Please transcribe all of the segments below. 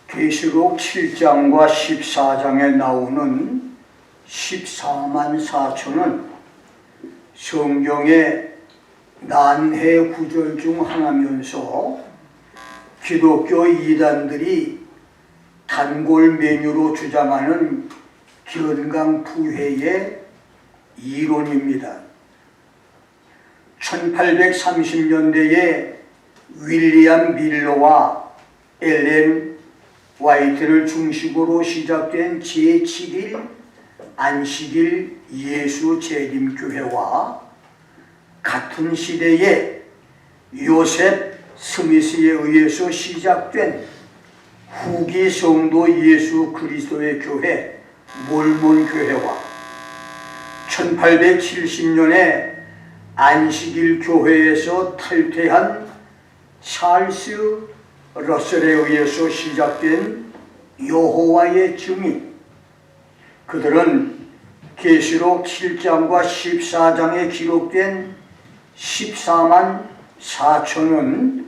계시록 7장과 14장에 나오는 14만 4천은 성경의 난해 구절 중 하나면서 기독교 이단들이 단골 메뉴로 주장하는 견강부회의 이론입니다. 1830년대에 윌리엄 밀러와 엘렌 화이트를 중심으로 시작된 제7일 안식일 예수 재림교회와 같은 시대에 요셉 스미스에 의해서 시작된 후기 성도 예수 그리스도의 교회 몰몬교회와 1870년에 안식일 교회에서 탈퇴한 찰스 러셀에 의해서 시작된 여호와의 증인, 그들은 계시록 7장과 14장에 기록된 14만 4천은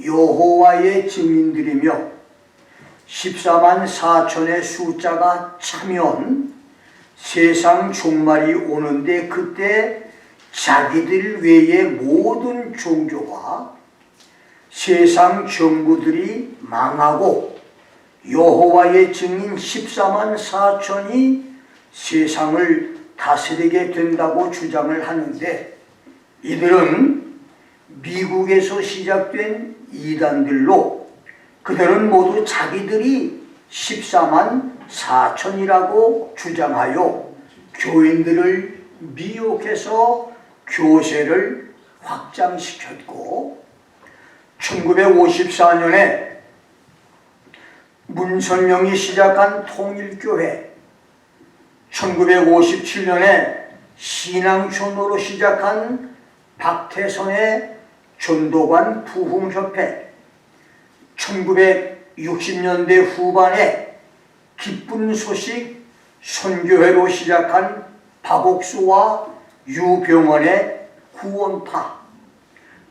여호와의 증인들이며 14만 4천의 숫자가 차면 세상 종말이 오는데 그때 자기들 외의 모든 종교와 세상 정부들이 망하고 여호와의 증인 14만 4천이 세상을 다스리게 된다고 주장을 하는데, 이들은 미국에서 시작된 이단들로 그들은 모두 자기들이 14만 4천이라고 주장하여 교인들을 미혹해서 교세를 확장시켰고, 1954년에 문선명이 시작한 통일교회, 1957년에 신앙촌으로 시작한 박태선의 전도관 부흥협회, 1960년대 후반에 기쁜 소식 선교회로 시작한 박옥수와 유병원의 구원파,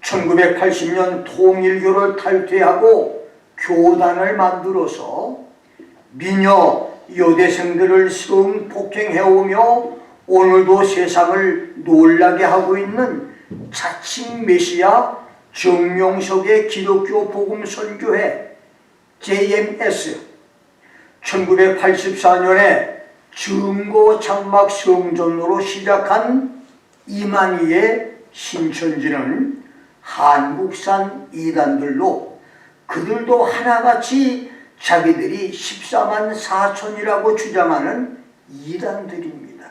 1980년 통일교를 탈퇴하고 교단을 만들어서 미녀 여대생들을 성폭행해오며 오늘도 세상을 놀라게 하고 있는 자칭 메시아 정명석의 기독교 복음 선교회 JMS, 1984년에 증거 장막 성전으로 시작한 이만희의 신천지는 한국산 이단들로 그들도 하나같이 자기들이 14만 4천이라고 주장하는 이단들입니다.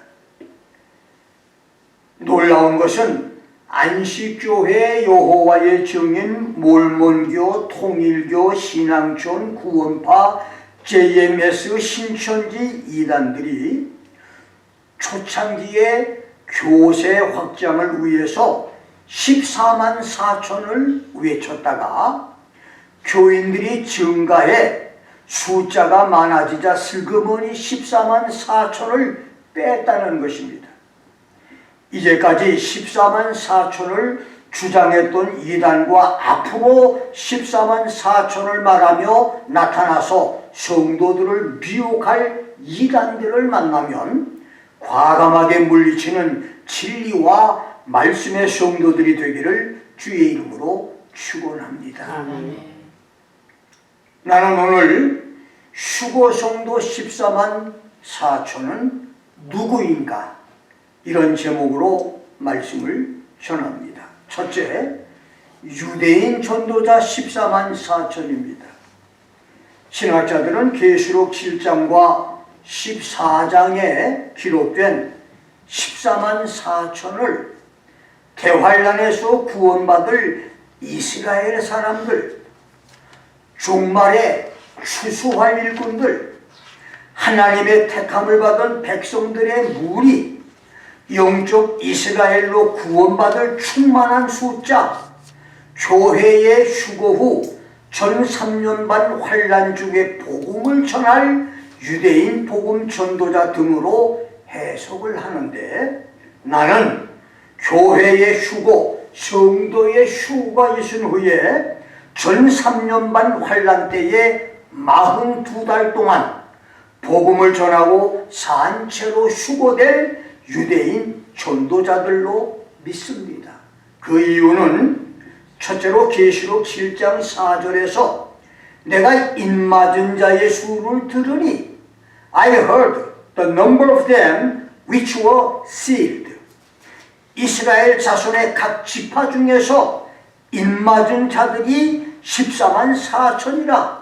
놀라운 것은 안식교회, 여호와의 증인, 몰몬교, 통일교, 신앙촌, 구원파, JMS, 신천지 이단들이 초창기에 교세 확장을 위해서 14만 4천을 외쳤다가 교인들이 증가해 숫자가 많아지자 슬그머니 14만 4천을 뺐다는 것입니다. 이제까지 14만 4천을 주장했던 이단과 앞으로 14만 4천을 말하며 나타나서 성도들을 미혹할 이단들을 만나면 과감하게 물리치는 진리와 말씀의 성도들이 되기를 주의 이름으로 축원합니다. 아멘. 나는 오늘 휴거성도 14만 4천은 누구인가? 이런 제목으로 말씀을 전합니다. 첫째, 유대인 전도자 14만 4천입니다. 신학자들은 계시록 7장과 14장에 기록된 14만 4천을 대환란에서 구원받을 이스라엘 사람들, 종말에 추수할 일꾼들, 하나님의 택함을 받은 백성들의 무리, 영적 이스라엘로 구원받을 충만한 숫자, 교회의 휴거 후 전 3년 반 환란 중에 복음을 전할 유대인 복음 전도자 등으로 해석을 하는데, 나는 교회의 휴거, 성도의 휴거가 있은 후에 전 3년 반 환란 때에 42달 동안 복음을 전하고 산채로 휴거될 유대인 전도자들로 믿습니다. 그 이유는 첫째로 계시록 7장 4절에서 내가 입맞은 자의 수를 들으니 I heard the number of them which were sealed. 이스라엘 자손의 각 지파 중에서 입맞은 자들이 14만 4천이라.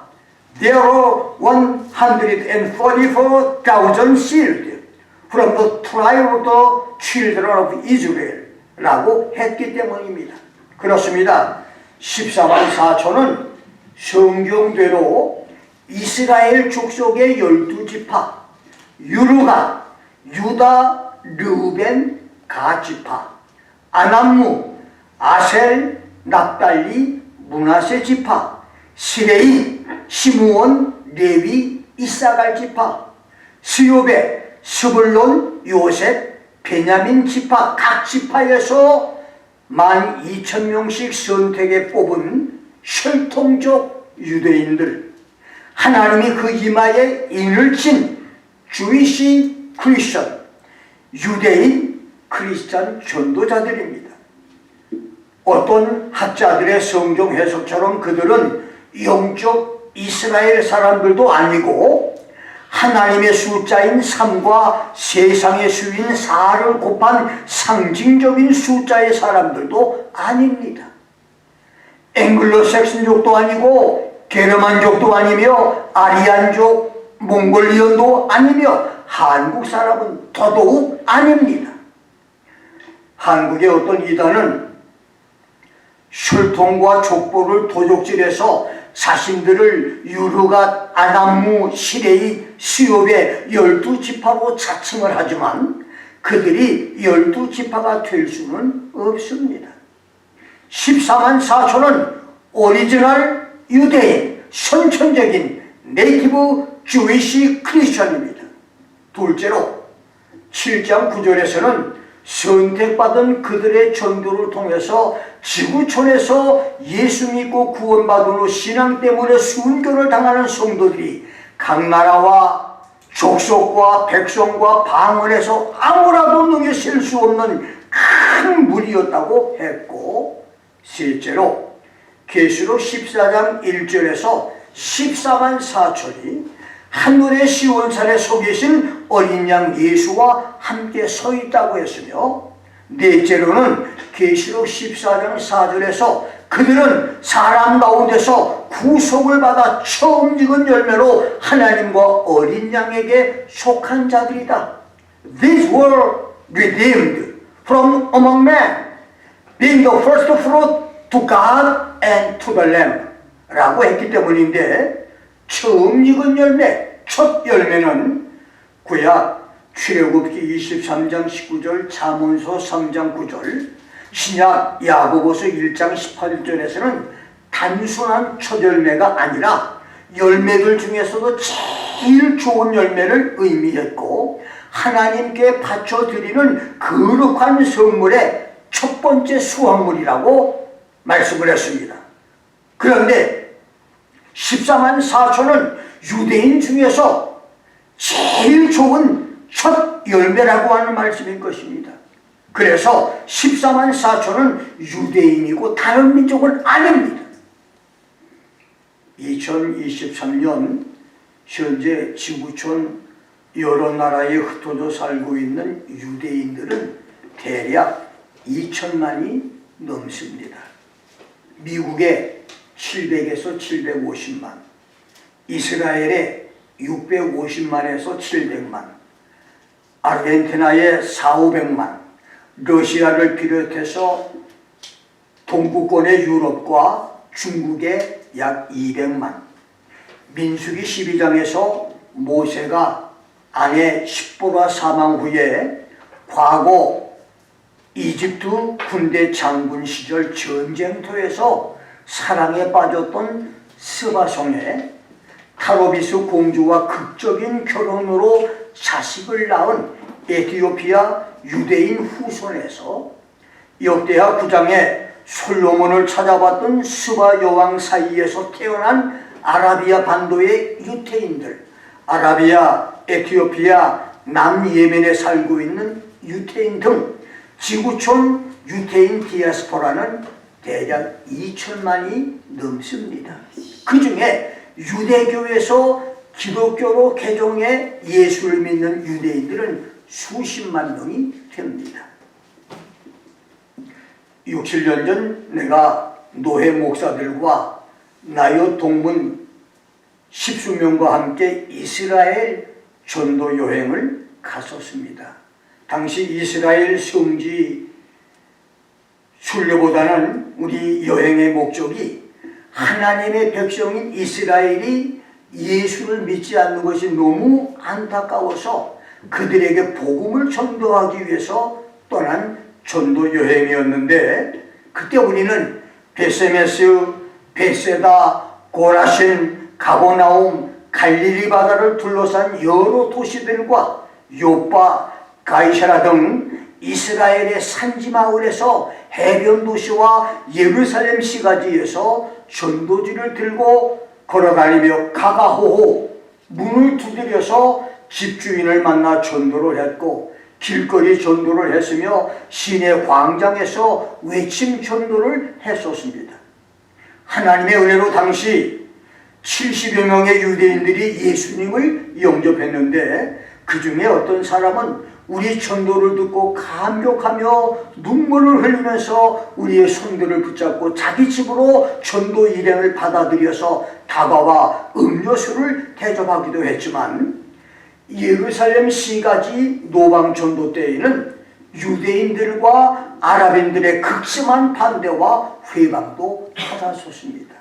There are 144,000 sealed from the tribe of the children of Israel 라고 했기 때문입니다. 그렇습니다. 14만 4천은 성경대로 이스라엘 족속의 12지파, 유르가, 유다, 르우벤, 가지파, 아남무, 아셀, 납달리, 므낫세 지파, 시레인, 시므온, 레위, 이사갈 지파, 스요베, 스불론, 요셉, 베냐민 지파 각 지파에서 12,000명씩 선택해 뽑은 혈통적 유대인들, 하나님이 그 이마에 인을 친 주이시 크리스천, 유대인 크리스천 전도자들입니다. 어떤 학자들의 성경 해석처럼 그들은 영적 이스라엘 사람들도 아니고 하나님의 숫자인 3과 세상의 수인 4를 곱한 상징적인 숫자의 사람들도 아닙니다. 앵글로색슨족도 아니고 게르만족도 아니며 아리안족, 몽골리언도 아니며 한국 사람은 더더욱 아닙니다. 한국의 어떤 이단은 혈통과 족보를 도적질해서 자신들을 유르가, 아남무, 시레이, 스요베 12지파로 자칭을 하지만 그들이 12지파가 될 수는 없습니다. 14만 4천은 오리지널 유대인, 선천적인 네이티브 주이시 크리스천입니다. 둘째로 7장 9절에서는 선택받은 그들의 전도를 통해서 지구촌에서 예수 믿고 구원받은 후 신앙 때문에 순교를 당하는 성도들이 각 나라와 족속과 백성과 방언에서 아무라도 능히 셀 수 없는 큰 무리였다고 했고, 셋째로 계시록 14장 1절에서 14만 4천이 하늘의 시온산에 서 계신 어린 양 예수와 함께 서 있다고 했으며, 넷째로는 계시록 14장 4절에서 그들은 사람 가운데서 구속을 받아 처음 익은 열매로 하나님과 어린 양에게 속한 자들이다. These were redeemed from among men, being the first fruit to God and to the Lamb 라고 했기 때문인데, 처음 익은 열매, 첫 열매는 구약 출애굽기 23장 19절, 잠언서 3장 9절, 신약 야고보서 1장 18절에서는 단순한 첫 열매가 아니라 열매들 중에서도 제일 좋은 열매를 의미했고 하나님께 바쳐드리는 거룩한 선물의 첫 번째 수확물이라고 말씀을 했습니다. 그런데 14만 4천은 유대인 중에서 제일 좋은 첫 열매라고 하는 말씀인 것입니다. 그래서 14만 4천은 유대인이고 다른 민족은 아닙니다. 2023년 현재 지구촌 여러 나라에 흩어져 살고 있는 유대인들은 대략 2천만이 넘습니다. 미국에 700에서 750만, 이스라엘에 650만에서 700만, 아르헨티나에 400~500만, 러시아를 비롯해서 동부권의 유럽과 중국에 약 200만. 민수기 12장에서 모세가 아내 십보라 사망 후에 과거 이집트 군대 장군 시절 전쟁터에서 사랑에 빠졌던 스바송의 타로비스 공주와 극적인 결혼으로 자식을 낳은 에티오피아 유대인 후손에서 역대하 9장에 솔로몬을 찾아봤던 스바 여왕 사이에서 태어난 아라비아 반도의 유태인들, 아라비아, 에티오피아, 남예멘에 살고 있는 유태인 등 지구촌 유태인 디아스포라는 대략 2천만이 넘습니다. 그 중에 유대교에서 기독교로 개종해 예수를 믿는 유대인들은 수십만 명이 됩니다. 6, 7년 전 내가 노회 목사들과 나요 동문 10수명과 함께 이스라엘 전도 여행을 갔었습니다. 당시 이스라엘 성지 순례보다는 우리 여행의 목적이 하나님의 백성인 이스라엘이 예수를 믿지 않는 것이 너무 안타까워서 그들에게 복음을 전도하기 위해서 떠난 전도 여행이었는데, 그때 우리는 베세메스, 베세다, 고라신, 가버나움, 갈릴리 바다를 둘러싼 여러 도시들과 요빠, 가이사라 등 이스라엘의 산지마을에서 해변 도시와 예루살렘 시가지에서 전도지를 들고 걸어다니며 가가호호 문을 두드려서 집주인을 만나 전도를 했고, 길거리 전도를 했으며 시내 광장에서 외침 전도를 했었습니다. 하나님의 은혜로 당시 70여 명의 유대인들이 예수님을 영접했는데, 그 중에 어떤 사람은 우리 전도를 듣고 감격하며 눈물을 흘리면서 우리의 손들을 붙잡고 자기 집으로 전도 일행을 받아들여서 다가와 음료수를 대접하기도 했지만, 예루살렘 시가지 노방 전도 때에는 유대인들과 아랍인들의 극심한 반대와 회방도 찾아섰습니다.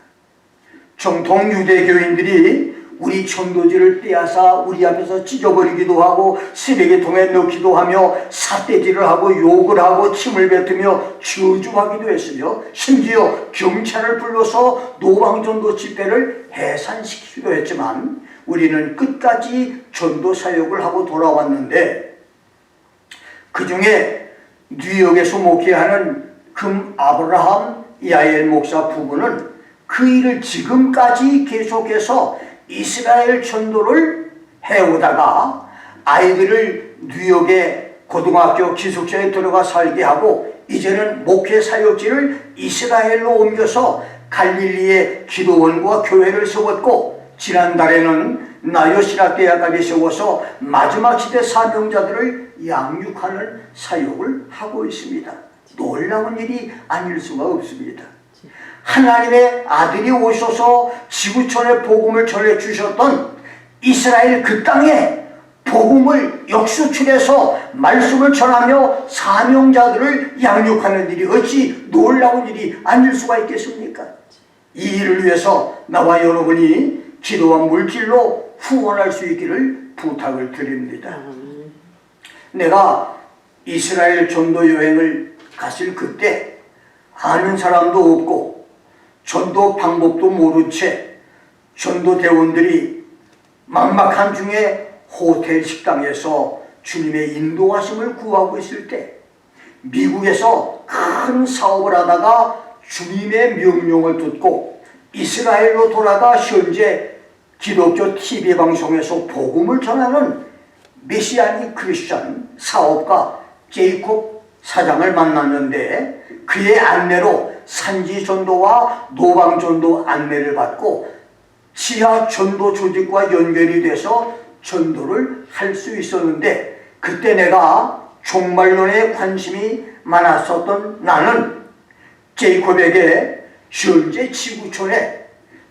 정통 유대교인들이 우리 전도지를 빼앗아 우리 앞에서 찢어버리기도 하고 쓰레기통에 넣기도 하며 삿대질을 하고 욕을 하고 침을 뱉으며 저주하기도 했으며, 심지어 경찰을 불러서 노방전도 집회를 해산시키기도 했지만, 우리는 끝까지 전도 사역을 하고 돌아왔는데, 그 중에 뉴욕에서 목회하는 금 아브라함 야엘 목사 부부는 그 일을 지금까지 계속해서 이스라엘 전도를 해오다가 아이들을 뉴욕의 고등학교 기숙사에 들어가 살게 하고, 이제는 목회 사역지를 이스라엘로 옮겨서 갈릴리의 기도원과 교회를 세웠고, 지난달에는 나요 신학대학까지 세워서 마지막 시대 사명자들을 양육하는 사역을 하고 있습니다. 놀라운 일이 아닐 수가 없습니다. 하나님의 아들이 오셔서 지구촌에 복음을 전해주셨던 이스라엘 그 땅에 복음을 역수출해서 말씀을 전하며 사명자들을 양육하는 일이 어찌 놀라운 일이 아닐 수가 있겠습니까? 이 일을 위해서 나와 여러분이 기도와 물질로 후원할 수 있기를 부탁을 드립니다. 내가 이스라엘 전도 여행을 갔을 그때 아는 사람도 없고 전도 방법도 모른 채 전도대원들이 막막한 중에 호텔 식당에서 주님의 인도하심을 구하고 있을 때, 미국에서 큰 사업을 하다가 주님의 명령을 듣고 이스라엘로 돌아가 현재 기독교 TV 방송에서 복음을 전하는 메시아닉 크리스천 사업가 제이콥 사장을 만났는데, 그의 안내로 산지 전도와 노방 전도 안내를 받고 지하 전도 조직과 연결이 돼서 전도를 할 수 있었는데, 그때 내가 종말론에 관심이 많았었던 나는 제이콥에게 현재 지구촌에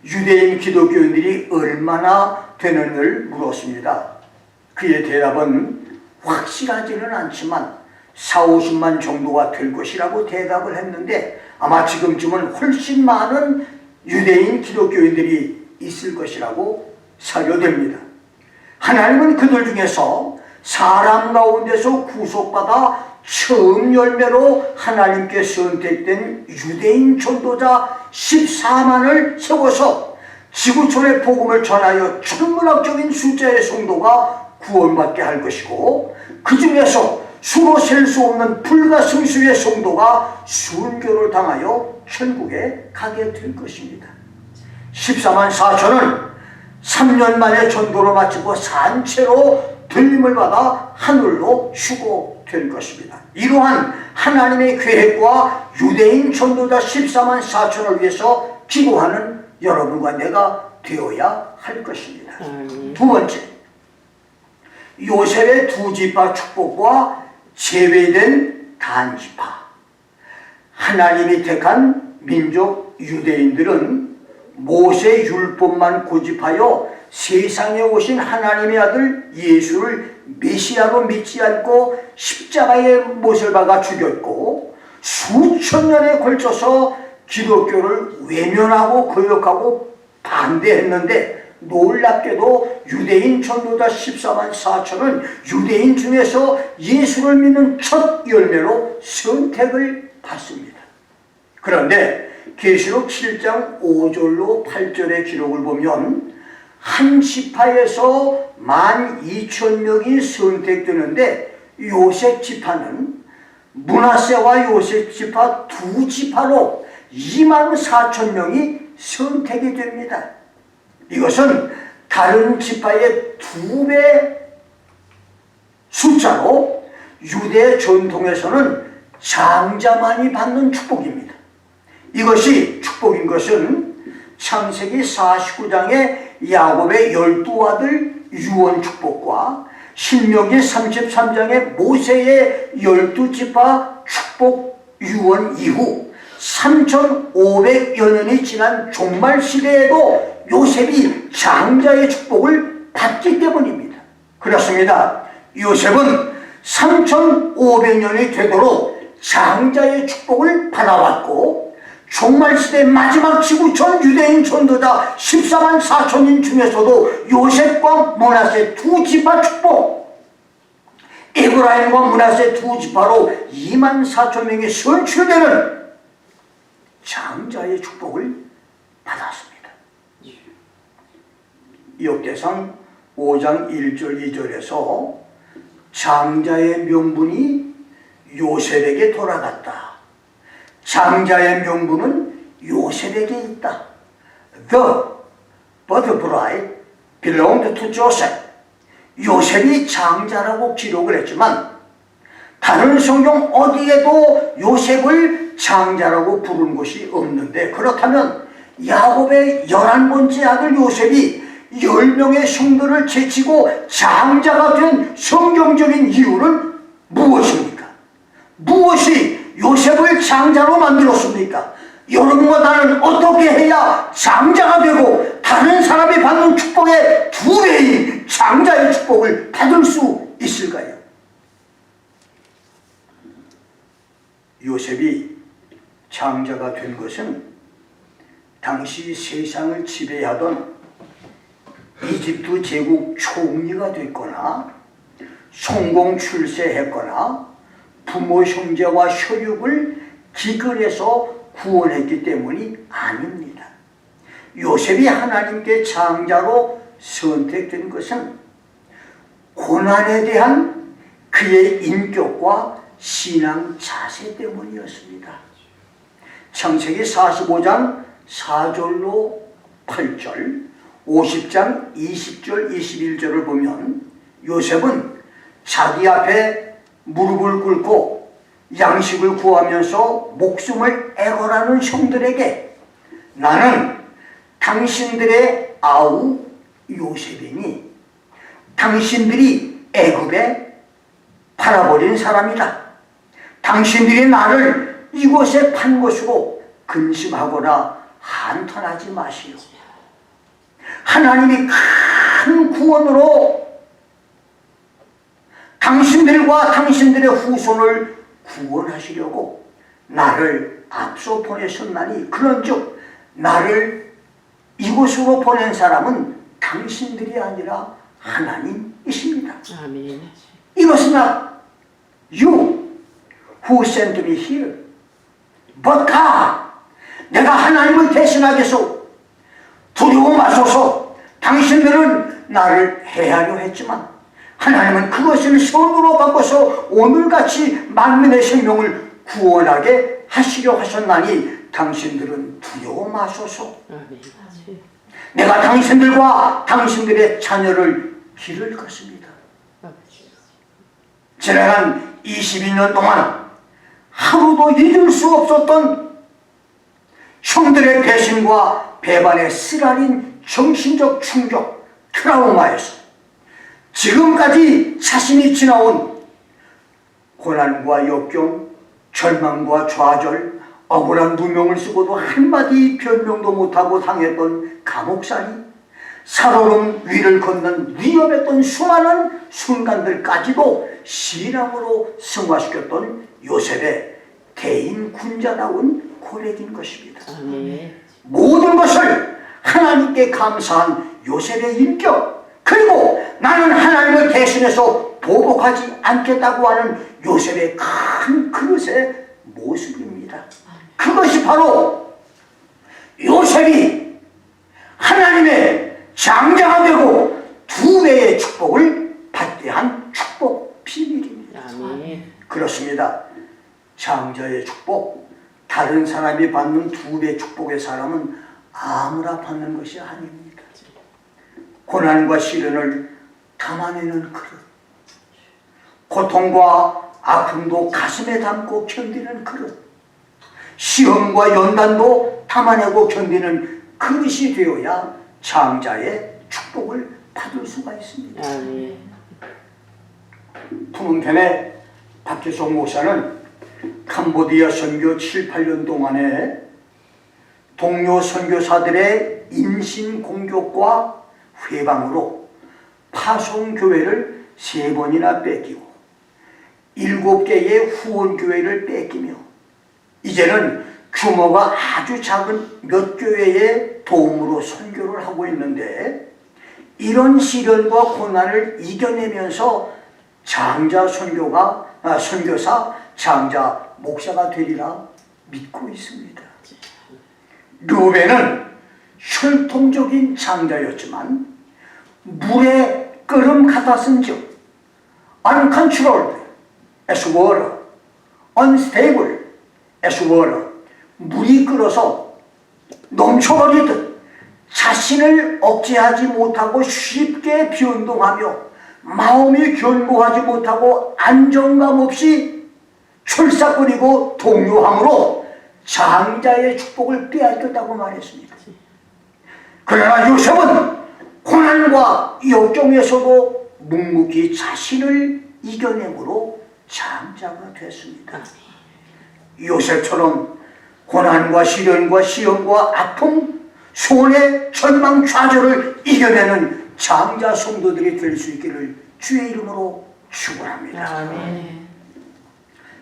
유대인 기독교인들이 얼마나 되는지를 물었습니다. 그의 대답은 확실하지는 않지만 4, 50만 정도가 될 것이라고 대답을 했는데, 아마 지금쯤은 훨씬 많은 유대인 기독교인들이 있을 것이라고 사료됩니다. 하나님은 그들 중에서 사람 가운데서 구속받아 처음 열매로 하나님께 선택된 유대인 전도자 14만을 세워서 지구촌의 복음을 전하여 천문학적인 숫자의 성도가 구원받게 할 것이고, 그 중에서 수로 셀 수 없는 불가승수의 성도가 순교를 당하여 천국에 가게 될 것입니다. 14만 4천은 3년 만에 전도를 마치고 산채로 들림을 받아 하늘로 휴고될 것입니다. 이러한 하나님의 계획과 유대인 전도자 14만 4천을 위해서 기도하는 여러분과 내가 되어야 할 것입니다. 두 번째, 요셉의 두 지파 축복과 제외된 단지파. 하나님이 택한 민족 유대인들은 모세 율법만 고집하여 세상에 오신 하나님의 아들 예수를 메시아로 믿지 않고 십자가에 못을 박아 죽였고, 수천 년에 걸쳐서 기독교를 외면하고 거역하고 반대했는데, 놀랍게도 유대인 전도자 14만 4천은 유대인 중에서 예수를 믿는 첫 열매로 선택을 받습니다. 그런데 계시록 7장 5절로 8절의 기록을 보면 한 지파에서 12,000명이 선택되는데, 요셉 지파는 므낫세와 요셉 지파 두 지파로 24,000명이 선택이 됩니다. 이것은 다른 지파의 2배 숫자로 유대 전통에서는 장자만이 받는 축복입니다. 이것이 축복인 것은 창세기 49장의 야곱의 12아들 유언 축복과 신명기 33장의 모세의 12지파 축복 유언 이후 3,500여 년이 지난 종말 시대에도 요셉이 장자의 축복을 받기 때문입니다. 그렇습니다. 요셉은 3,500년이 되도록 장자의 축복을 받아왔고, 종말시대 마지막 지구촌 유대인 전도자 14만 4천인 중에서도 요셉과 므낫세 두 지파 축복, 에브라임과 므낫세 두 지파로 24,000명이 선출되는 장자의 축복을 받았습니다. 역대상 5장 1절 2절에서 장자의 명분이 요셉에게 돌아갔다. 장자의 명분은 요셉에게 있다. The birthright belonged to Joseph. 요셉이 장자라고 기록을 했지만 다른 성경 어디에도 요셉을 장자라고 부른 곳이 없는데, 그렇다면 야곱의 11번째 아들 요셉이 10명의 성도를 제치고 장자가 된 성경적인 이유는 무엇입니까? 무엇이 요셉을 장자로 만들었습니까? 여러분과 나는 어떻게 해야 장자가 되고 다른 사람이 받는 축복의 2배인 장자의 축복을 받을 수 있을까요? 요셉이 장자가 된 것은 당시 세상을 지배하던 이집트 제국 총리가 됐거나 성공 출세했거나 부모 형제와 혈육을 기근해서 구원했기 때문이 아닙니다. 요셉이 하나님께 장자로 선택된 것은 고난에 대한 그의 인격과 신앙 자세 때문이었습니다. 창세기 45장 4절로 8절, 50장 20절 21절을 보면 요셉은 자기 앞에 무릎을 꿇고 양식을 구하면서 목숨을 애걸하는 형들에게 나는 당신들의 아우 요셉이니 당신들이 애굽에 팔아버린 사람이다. 당신들이 나를 이곳에 판 것으로 근심하거나 한탄하지 마시오. 하나님이 큰 구원으로 당신들과 당신들의 후손을 구원하시려고 나를 앞서 보내셨나니, 그런즉 나를 이곳으로 보낸 사람은 당신들이 아니라 하나님이십니다. 아멘. It was not you who sent me here, but God. 내가 하나님을 대신하겠소. 두려워 마소서. 당신들은 나를 해하려 했지만 하나님은 그것을 선으로 바꿔서 오늘같이 만민의 생명을 구원하게 하시려 하셨나니 당신들은 두려워 마소서. 내가 당신들과 당신들의 자녀를 기를 것입니다. 지나간 22년 동안 하루도 잊을 수 없었던 형들의 배신과 배반의 쓰라린 정신적 충격, 트라우마에서 지금까지 자신이 지나온 고난과 역경, 절망과 좌절, 억울한 누명을 쓰고도 한마디 변명도 못하고 당했던 감옥살이, 살얼음 위를 걷는 위험했던 수많은 순간들까지도 신앙으로 승화시켰던 요셉의 대인 군자다운 고백인 것입니다. 모든 것을 하나님께 감사한 요셉의 인격, 그리고 나는 하나님을 대신해서 보복하지 않겠다고 하는 요셉의 큰 그릇의 모습입니다. 그것이 바로 요셉이 하나님의 장자가 되고 두 배의 축복을 받게 한 축복 비밀입니다. 그렇습니다. 장자의 축복, 다른 사람이 받는 두 배 축복의 사람은 아무나 받는 것이 아닙니다. 고난과 시련을 담아내는 그릇, 고통과 아픔도 가슴에 담고 견디는 그릇, 시험과 연단도 담아내고 견디는 그릇이 되어야 장자의 축복을 받을 수가 있습니다. 푸놈펜의 박재성 목사는 캄보디아 선교 7, 8년 동안에 동료 선교사들의 인신 공격과 회방으로 파송교회를 3번이나 뺏기고 7개의 후원교회를 뺏기며 이제는 규모가 아주 작은 몇 교회의 도움으로 선교를 하고 있는데, 이런 시련과 고난을 이겨내면서 장자 선교사 장자 목사가 되리라 믿고 있습니다. 르우벤은 혈통적인 장자였지만 물에 끓음 같았은즉 uncontrolled as water, unstable as water, 물이 끓어서 넘쳐버리듯 자신을 억제하지 못하고 쉽게 변동하며 마음이 견고하지 못하고 안정감 없이 철삭거리고 동요함으로 장자의 축복을 빼앗겼다고 말했습니다. 그러나 요셉은 고난과 역경에서도 묵묵히 자신을 이겨내므로 장자가 됐습니다. 요셉처럼 고난과 시련과 시험과 아픔, 손해, 절망, 좌절을 이겨내는 장자 성도들이 될 수 있기를 주의 이름으로 축원합니다.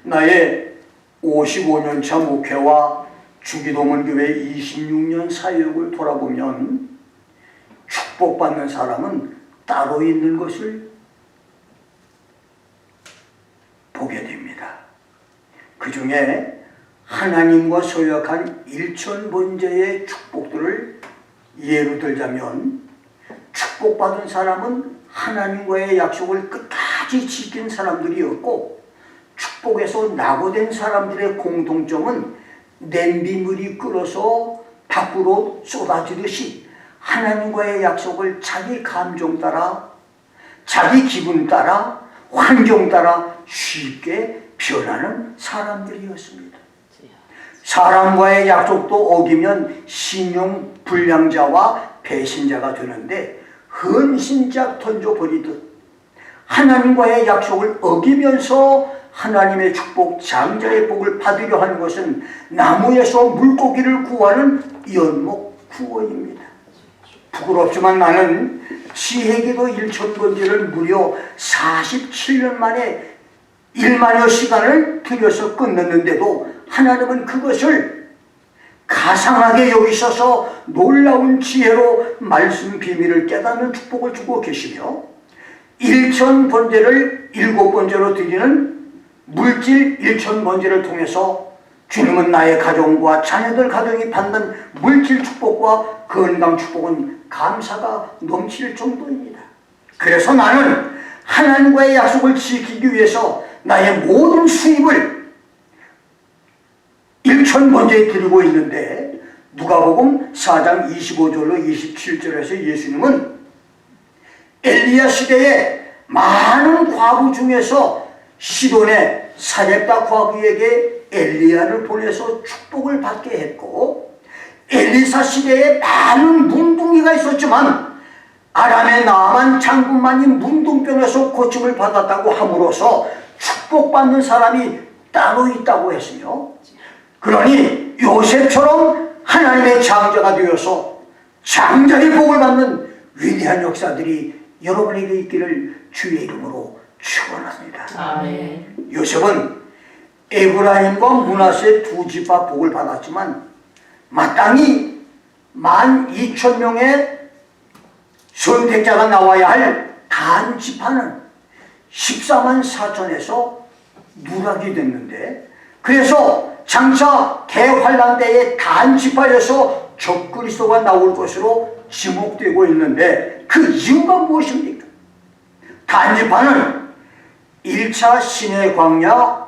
나의 55년차 목회와 주기도문교회 26년 사역을 돌아보면 축복받는 사람은 따로 있는 것을 보게 됩니다. 그 중에 하나님과 서약한 일천번제의 축복들을 예로 들자면, 축복받은 사람은 하나님과의 약속을 끝까지 지킨 사람들이었고, 축복에서 낙오된 사람들의 공통점은 냄비물이 끓어서 밖으로 쏟아지듯이 하나님과의 약속을 자기 감정 따라, 자기 기분 따라, 환경 따라 쉽게 변하는 사람들이었습니다. 사람과의 약속도 어기면 신용 불량자와 배신자가 되는데, 헌신짝 던져버리듯 하나님과의 약속을 어기면서 하나님의 축복, 장자의 복을 받으려 하는 것은 나무에서 물고기를 구하는 연못 구원입니다. 부끄럽지만 나는 지혜기도 1000번제를 무려 47년 만에 1만여 시간을 들여서 끝냈는데도 하나님은 그것을 가상하게 여기셔서 놀라운 지혜로 말씀 비밀을 깨닫는 축복을 주고 계시며, 1000번제를 7번제로 드리는 물질 1000번제를 통해서 주님은 나의 가정과 자녀들 가정이 받는 물질 축복과 건강 축복은 감사가 넘칠 정도입니다. 그래서 나는 하나님과의 약속을 지키기 위해서 나의 모든 수입을 일천번제에 드리고 있는데, 누가복음 4장 25절로 27절에서 예수님은 엘리야 시대에 많은 과부 중에서 시돈의 사렙다 과부에게 엘리야를 보내서 축복을 받게 했고, 엘리사 시대에 많은 문둥이가 있었지만 아람의 나만 장군만이 문둥병에서 고침을 받았다고 함으로써 축복받는 사람이 따로 있다고 했으며, 그러니 요셉처럼 하나님의 장자가 되어서 장자의 복을 받는 위대한 역사들이 여러분에게 있기를 주의 이름으로 축원합니다. 아멘. 요셉은 에브라임과 므낫세 두 지파 복을 받았지만 마땅히 12,000명의 선택자가 나와야 할 단 지파는 14만 4천에서 누락이 됐는데, 그래서 장차 대환란 때에 단 지파에서 적그리스도가 나올 것으로 지목되고 있는데, 그 이유가 무엇입니까? 단 지파는 1차 시내 광야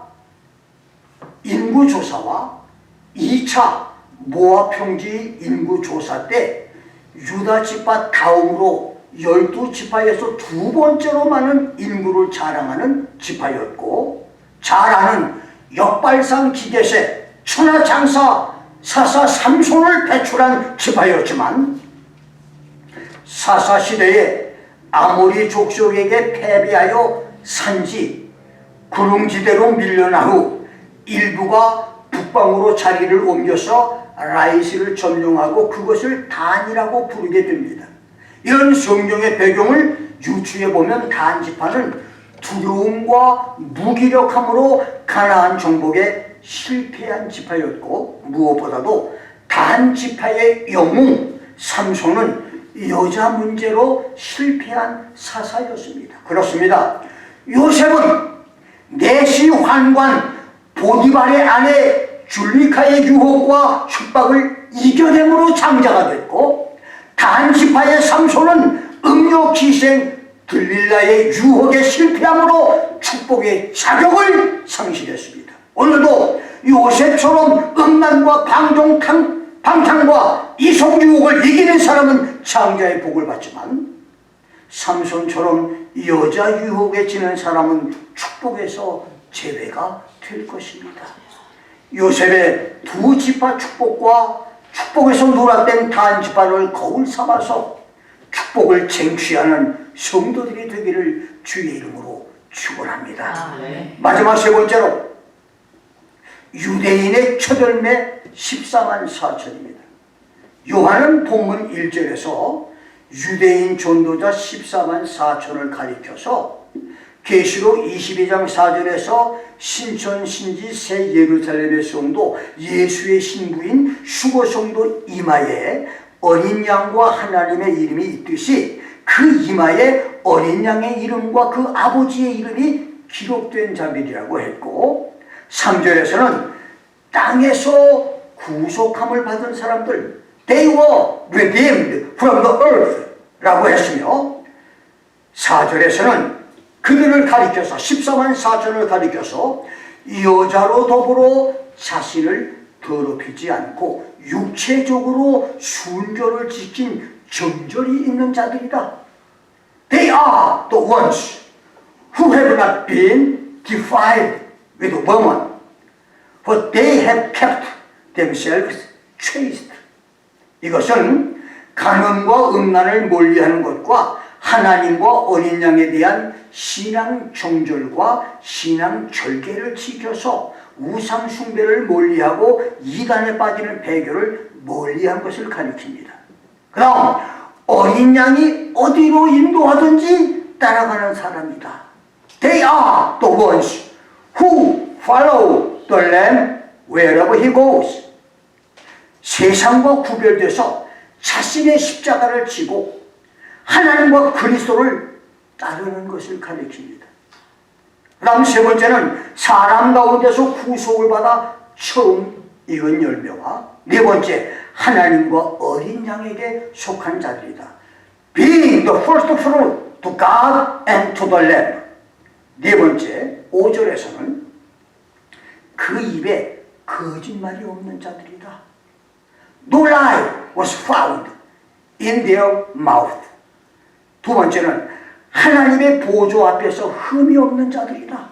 인구조사와 2차 모압 평지 인구조사 때 유다 지파 다음으로 12지파에서 두 번째로 많은 인구를 자랑하는 지파였고, 잘 아는 역발상 기계세 천하장사 사사 삼손을 배출한 지파였지만, 사사시대에 아모리 족속에게 패배하여 산지 구릉지대로 밀려난 후 일부가 북방으로 자리를 옮겨서 라이스를 점령하고 그것을 단이라고 부르게 됩니다. 이런 성경의 배경을 유추해보면 단 지파는 두려움과 무기력함으로 가나안 정복에 실패한 지파였고, 무엇보다도 단 지파의 영웅 삼손은 여자 문제로 실패한 사사였습니다. 그렇습니다. 요셉은 내시 환관 보디발의 아내 줄리카의 유혹과 축박을 이겨냄으로 장자가 됐고, 단 지파의 삼손은 음료 기생 들릴라의 유혹에 실패함으로 축복의 자격을 상실했습니다. 오늘도 요셉처럼 음란과 방탕과 이성 유혹을 이기는 사람은 장자의 복을 받지만, 삼손처럼 여자 유혹에 지는 사람은 축복에서 제외가 될 것입니다. 요셉의 두 지파 축복과 축복에서 누락된 단 지파를 거울 삼아서 축복을 쟁취하는 성도들이 되기를 주의 이름으로 축원합니다. 마지막 세 번째로 유대인의 첫 열매 14만 4천입니다. 요한은 본문 1절에서 유대인 전도자 14만 4천을 가리켜서 계시록 22장 4절에서 신천신지 새 예루살렘의 성도 예수의 신부인 휴거 성도 이마에 어린 양과 하나님의 이름이 있듯이 그 이마에 어린 양의 이름과 그 아버지의 이름이 기록된 자들이라고 했고, 3절에서는 땅에서 구속함을 받은 사람들, They were redeemed from the earth 라고 했으며, 4절에서는 그들을 가리켜서 14만 4천을 가리켜서 여자로 더불어 자신을 더럽히지 않고 육체적으로 순결을 지킨 정절이 있는 자들이다. They are the ones who have not been defiled with woman, but they have kept themselves chaste. 이것은 간음과 음란을 멀리하는 것과 하나님과 어린 양에 대한 신앙 정절과 신앙 절개를 지켜서 우상 숭배를 멀리하고 이단에 빠지는 배교를 멀리한 것을 가리킵니다. 그럼 어린 양이 어디로 인도하든지 따라가는 사람이다. They are the ones who follow the Lamb wherever he goes. 세상과 구별돼서 자신의 십자가를 지고 하나님과 그리스도를 따르는 것을 가리킵니다. 그 다음 세 번째는 사람 가운데서 구속을 받아 처음 익은 열매와, 네 번째 하나님과 어린 양에게 속한 자들이다. Being the first fruit to God and to the Lamb. 네 번째 5절에서는 그 입에 거짓말이 없는 자들이다. No lie was found in their mouth. 두 번째는 하나님의 보좌 앞에서 흠이 없는 자들이다.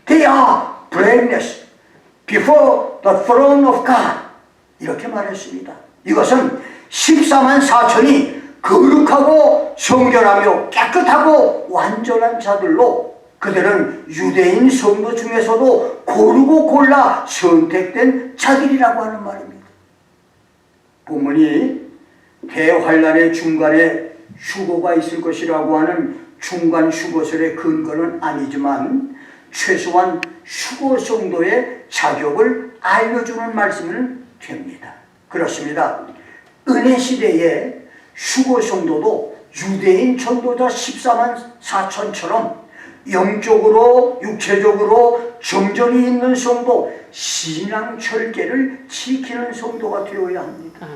They are blameless before the throne of God. 이렇게 말했습니다. 이것은 14만 4천이 거룩하고 성결하며 깨끗하고 완전한 자들로 그들은 유대인 성도 중에서도 고르고 골라 선택된 자들이라고 하는 말입니다. 본문이 대환란의 중간에 휴거가 있을 것이라고 하는 중간 휴거설의 근거는 아니지만 최소한 휴거 성도의 자격을 알려주는 말씀은 됩니다. 그렇습니다. 은혜 시대에 휴거 성도도 유대인 전도자 14만 4천처럼 영적으로 육체적으로 정전이 있는 성도, 신앙 절개를 지키는 성도가 되어야 합니다.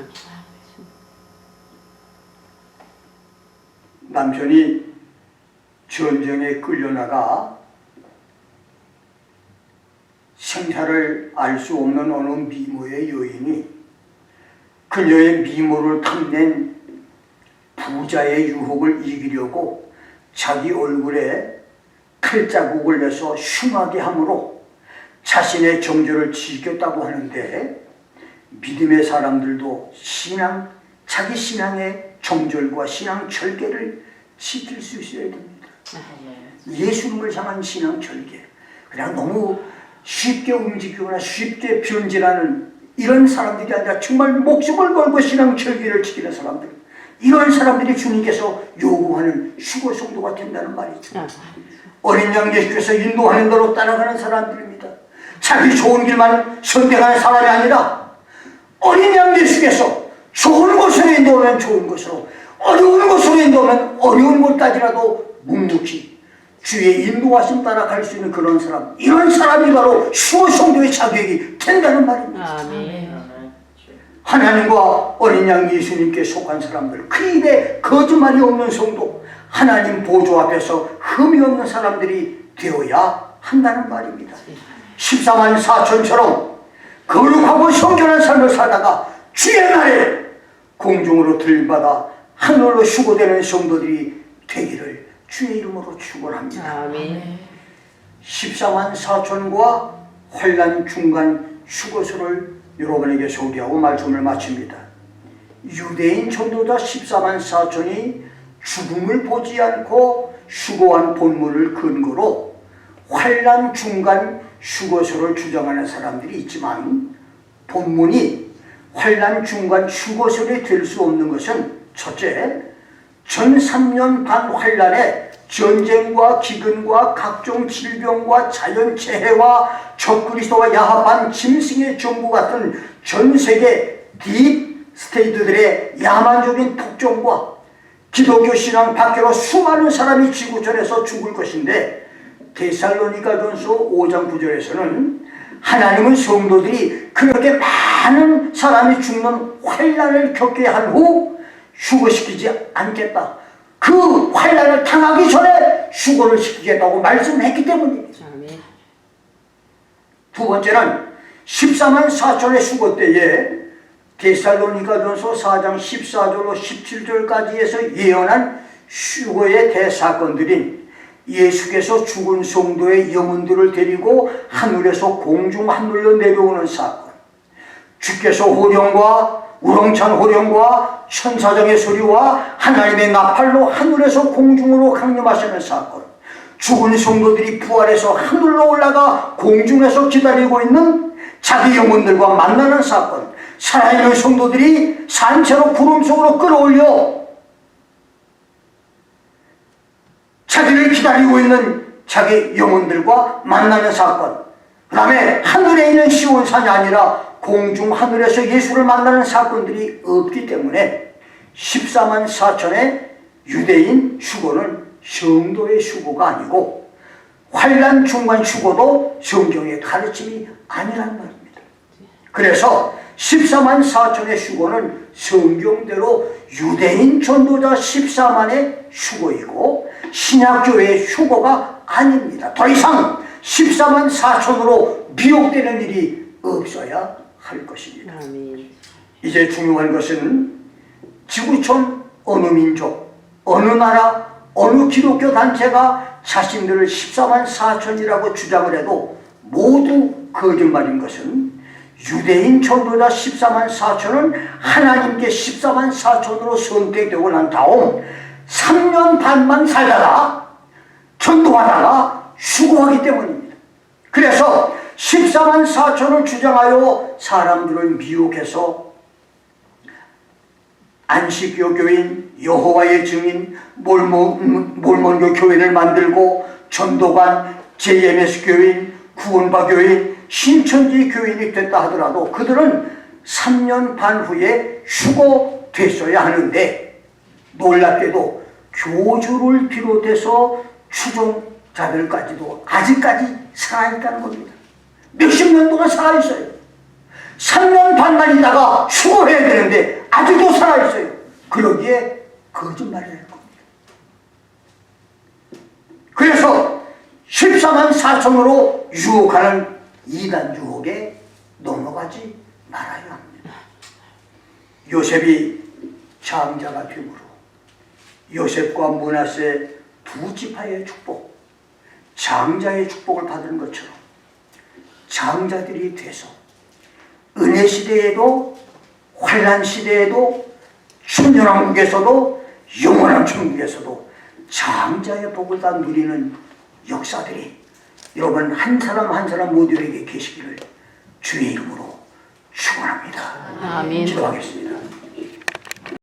남편이 전쟁에 끌려나가 생사를 알 수 없는 어느 미모의 여인이 그녀의 미모를 탐낸 부자의 유혹을 이기려고 자기 얼굴에 칼자국을 내서 흉하게 함으로 자신의 정죄를 지켰다고 하는데, 믿음의 사람들도 자기 신앙의 정절과 신앙 절개를 지킬 수 있어야 됩니다. 예수님을 향한 신앙 절개, 그냥 너무 쉽게 움직이거나 쉽게 변질하는 이런 사람들이 아니라 정말 목숨을 걸고 신앙 절개를 지키는 사람들, 이런 사람들이 주님께서 요구하는 휴거 성도가 된다는 말이죠. 어린 양 예수께서 인도하는 대로 따라가는 사람들입니다. 자기 좋은 길만 선택하는 사람이 아니라 어린 양 예수께서 좋은 곳으로 인도하면 좋은 곳으로, 어려운 곳으로 인도하면 어려운 곳까지라도 묵묵히 주의 인도하심 따라 갈 수 있는 그런 사람, 이런 사람이 바로 휴거 성도의 자격이 된다는 말입니다. 아멘. 하나님과 어린 양 예수님께 속한 사람들, 그 입에 거짓말이 없는 성도, 하나님 보좌 앞에서 흠이 없는 사람들이 되어야 한다는 말입니다. 14만 4천처럼 거룩하고 성결한 삶을 살다가 주의 날에 공중으로 들림받아 하늘로 휴거되는 성도들이 되기를 주의 이름으로 축원합니다. 아멘. 14만 4천과 환난 중간 휴거소를 여러분에게 소개하고 말씀을 마칩니다. 유대인 전도자 14만 4천이 죽음을 보지 않고 휴거한 본문을 근거로 환난 중간 휴거소를 주장하는 사람들이 있지만, 본문이 환난 중간 휴거소이 될 수 없는 것은 첫째, 전 3년 반 환난에 전쟁과 기근과 각종 질병과 자연재해와 적그리스도와 야합한 짐승의 정부 같은 전 세계 딥 스테이트들의 야만적인 폭정과 기독교 신앙 밖으로 수많은 사람이 지구촌에서 죽을 것인데, 데살로니가전서 5장 9절에서는 하나님은 성도들이 그렇게 많은 사람이 죽는 환난을 겪게 한 후 휴거시키지 않겠다, 그 환난을 당하기 전에 휴거를 시키겠다고 말씀했기 때문입니다. 두 번째는 14만 4천의 휴거 때에 데살로니가전서 4장 14절로 17절까지 해서 예언한 휴거의 대사건들인 예수께서 죽은 성도의 영혼들을 데리고 하늘에서 공중 하늘로 내려오는 사건, 주께서 호령과 우렁찬 호령과 천사장의 소리와 하나님의 나팔로 하늘에서 공중으로 강림하시는 사건, 죽은 성도들이 부활해서 하늘로 올라가 공중에서 기다리고 있는 자기 영혼들과 만나는 사건, 살아있는 성도들이 산채로 구름 속으로 끌어올려 자기를 기다리고 있는 자기 영혼들과 만나는 사건, 그 다음에 하늘에 있는 시온산이 아니라 공중 하늘에서 예수를 만나는 사건들이 없기 때문에 14만 4천의 유대인 휴거는 성도의 휴거가 아니고 환난 중간 휴거도 성경의 가르침이 아니라는 말입니다. 그래서 14만 4천의 휴거는 성경대로 유대인 전도자 14만의 휴거이고, 신약교회의 휴거가 아닙니다. 더 이상 14만 4천으로 미혹되는 일이 없어야 할 것입니다. 아멘. 이제 중요한 것은 지구촌 어느 민족, 어느 나라, 어느 기독교 단체가 자신들을 14만 4천이라고 주장을 해도 모두 거짓말인 것은 유대인 전도자 14만 4천은 하나님께 14만 4천으로 선택되고 난 다음 3년 반만 살다가 전도하다가 휴거하기 때문입니다. 그래서 14만 4천을 주장하여 사람들을 미혹해서 안식교 교인, 여호와의 증인, 몰몬교 교인을 만들고 전도관, JMS 교인, 구원바 교인, 신천지 교인이 됐다 하더라도 그들은 3년 반 후에 휴거됐어야 하는데 놀랍게도 교주를 비롯해서 추종자들까지도 아직까지 살아있다는 겁니다. 몇십 년 동안 살아있어요. 3년 반만 있다가 휴거해야 되는데 아직도 살아있어요. 그러기에 거짓말이라는 겁니다. 그래서 14만 4천으로 유혹하는 이단 유혹에 넘어가지 말아야 합니다. 요셉이 장자가 되므로 요셉과 므낫세 두 지파의 축복, 장자의 축복을 받은 것처럼 장자들이 돼서 은혜 시대에도 환난 시대에도 천년왕국에서도 영원한 천국에서도 장자의 복을 다 누리는 역사들이 여러분 한 사람 한 사람 모두에게 계시기를 주의 이름으로 축원합니다. 아멘. 기도하겠습니다.